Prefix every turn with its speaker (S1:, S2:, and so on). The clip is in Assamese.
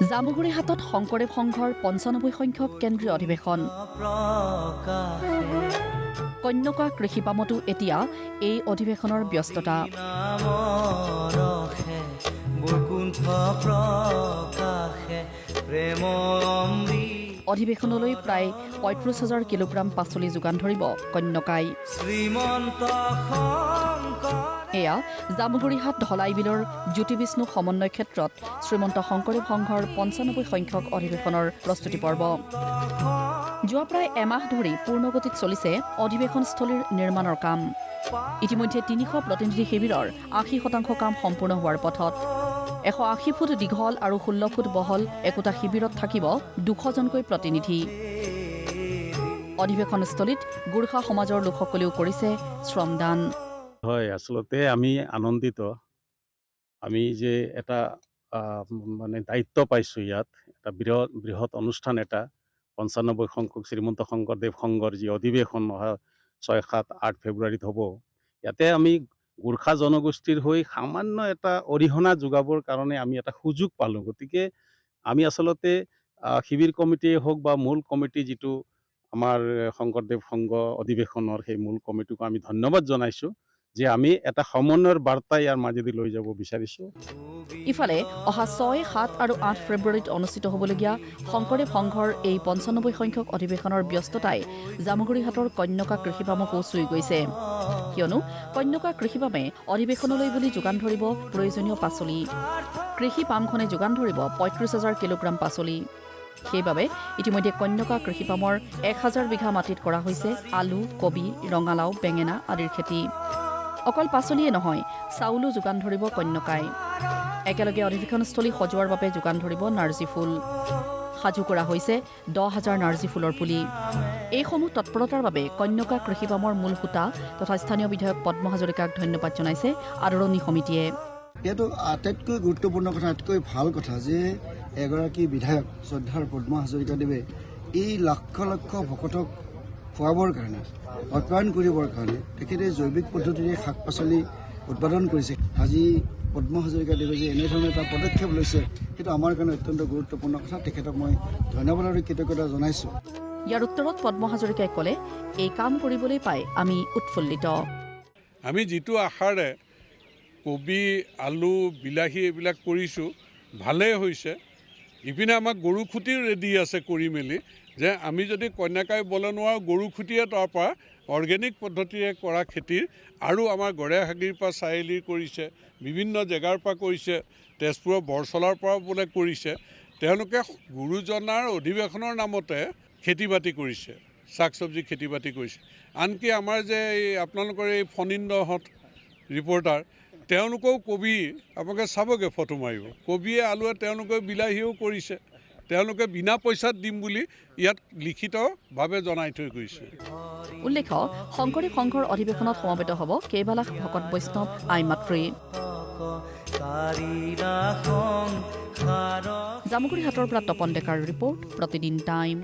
S1: জামুগুৰিহাটত শংকৰদেৱ সংঘৰ ৯৫ সংখ্যক কেন্দ্ৰীয় অধিৱেশন। কন্যকা কৃষিপামতো এতিয়া এই অধিৱেশনৰ ব্যস্ততা। অধিৱেশনলৈ প্ৰায় ৩৫,০০০ কিলোগ্ৰাম পাচলি যোগান ধৰিব কন্যকাই। এয়া জামুগুৰিহাট ধলাইবিলৰ জ্যোতি বিষ্ণু সমন্বয় ক্ষেত্ৰত শ্ৰীমন্ত শংকৰদেৱ সংঘৰ ৯৫ সংখ্যক অধিৱেশনৰ প্ৰস্তুতি পৰ্ব। যোৱা প্ৰায় এমাহ ধৰি পূৰ্ণগতিত চলিছে অধিৱেশনস্থলীৰ নিৰ্মাণৰ কাম। ইতিমধ্যে ৩০০ প্ৰতিনিধি শিবিৰৰ ৮০% কাম সম্পূৰ্ণ হোৱাৰ পথত। ১৮০ ফুট দীঘল আৰু ১৬ ফুট বহল একোটা শিবিৰত থাকিব ২০০জনকৈ প্ৰতিনিধি। অধিৱেশনস্থলীত গোৰ্খা সমাজৰ লোকসকলেও কৰিছে শ্ৰমদান।
S2: হয়, আচলতে আমি আনন্দিত। আমি যে এটা দায়িত্ব পাইছোঁ ইয়াত, এটা বৃহৎ অনুষ্ঠান এটা ৯৫ সংখ্যক শ্ৰীমন্ত শংকৰদেৱ সংঘৰ যি অধিৱেশন ৬, ৭, ৮ ফেব্ৰুৱাৰীত হ'ব, ইয়াতে আমি গোৰ্খা জনগোষ্ঠীৰ হৈ সামান্য এটা অৰিহণা যোগাবৰ কাৰণে আমি এটা সুযোগ পালোঁ। গতিকে আমি আচলতে শিবিৰ কমিটিয়ে হওক বা মূল কমিটি যিটো আমাৰ শংকৰদেৱ সংঘ অধিৱেশনৰ সেই মূল কমিটিকো আমি ধন্যবাদ জনাইছোঁ যে আমি এটা সমন্বয়ৰ বাৰ্তা ইয়াৰ মাজেদি লৈ যাব বিচাৰিছোঁ।
S1: ইফালে অহা ৬, ৭ আৰু ৮ ফেব্ৰুৱাৰীত অনুষ্ঠিত হ'বলগীয়া শংকৰদেৱ সংঘৰ এই ৯৫ সংখ্যক অধিৱেশনৰ ব্যস্ততাই জামুগুৰিহাটৰ কন্যকা কৃষিপামকো চুই গৈছে। কিয়নো কন্যকা কৃষিপামে অধিৱেশনলৈ বুলি যোগান ধৰিব প্ৰয়োজনীয় পাচলি। কৃষি পামখনে যোগান ধৰিব ৩৫,০০০ কিলোগ্ৰাম পাচলি। সেইবাবে ইতিমধ্যে কন্যকা কৃষিপামৰ ১,০০০ বিঘা মাটিত কৰা হৈছে আলু, কবি, ৰঙালাও, বেঙেনা আদিৰ খেতি। অকল পাচলিয়ে নহয়, চাউলো যোগান ধৰিব কন্যকাই। একেলগে অধিৱেশনস্থলী সজোৱাৰ বাবে যোগান ধৰিব নাৰ্জী ফুল। সাজু কৰা হৈছে ১০,০০০ নাৰ্জী ফুলৰ পুলি। এইসমূহ তৎপৰতাৰ বাবে কন্যকা কৃষিপামৰ মূল হোতা তথা স্থানীয় বিধায়ক পদ্ম হাজৰিকাক ধন্যবাদ জনাইছে আদৰণি সমিতিয়ে।
S3: এইটো আটাইতকৈ গুৰুত্বপূৰ্ণ কথা, আটাইতকৈ ভাল কথা যে এগৰাকী বিধায়ক শ্ৰদ্ধাৰ পদ্ম হাজৰিকাদেৱে এই লক্ষ লক্ষ ভকতক খুৱাবৰ কাৰণে, আপ্যায়ন কৰিবৰ কাৰণে তেখেতে জৈৱিক পদ্ধতিৰে শাক পাচলি উৎপাদন কৰিছে। আজি পদ্ম হাজৰিকাদেৱে যে এনেধৰণৰ এটা পদক্ষেপ লৈছে, সেইটো আমাৰ কাৰণে অত্যন্ত গুৰুত্বপূৰ্ণ কথা। তেখেতক মই ধন্যবাদ আৰু কৃতজ্ঞতা জনাইছোঁ।
S1: ইয়াৰ উত্তৰত পদ্ম হাজৰিকাই ক'লে, এই কাম কৰিবলৈ পাই আমি উৎফুল্লিত।
S4: আমি যিটো আশাৰে কবি, আলু, বিলাহী এইবিলাক কৰিছোঁ, ভালেই হৈছে। ইপিনে আমাক গৰু খুঁটিও ৰেডি আছে কৰি মেলি, যে আমি যদি কন্যাকাই বলে নোৱাৰোঁ, গৰু খুঁটিয়ে তাৰপৰা অৰ্গেনিক পদ্ধতিৰে কৰা খেতিৰ আৰু আমাৰ গড়েহাগিৰ পৰা চাৰিআলিৰ কৰিছে, বিভিন্ন জেগাৰ পৰা কৰিছে, তেজপুৰৰ বৰচলাৰ পৰা বোলে কৰিছে। তেওঁলোকে গুৰুজনাৰ অধিৱেশনৰ নামতে খেতি বাতি কৰিছে, শাক চব্জি খেতি বাতি কৰিছে। আনকি আমাৰ যে এই আপোনালোকৰ এই ফণীন্দ্ৰহঁত ৰিপৰ্টাৰ, তেওঁলোকেও কবি, আপোনালোকে চাবগৈ ফটো মাৰিব, কবিয়ে আলুৱে তেওঁলোকে বিলাহীও কৰিছে। তেওঁলোকে বিনা পইচাত দিম বুলি ইয়াত লিখিতভাৱে জনাই থৈ গৈছে।
S1: উল্লেখ্য, শংকৰদেৱ সংঘৰ অধিৱেশনত সমবেত হ'ব কেইবালাখ ভকত বৈষ্ণৱ আই মাতৃ। জামুগুৰিহাটৰ পৰা তপন ডেকাৰ ৰিপৰ্ট, প্ৰতিদিন টাইম।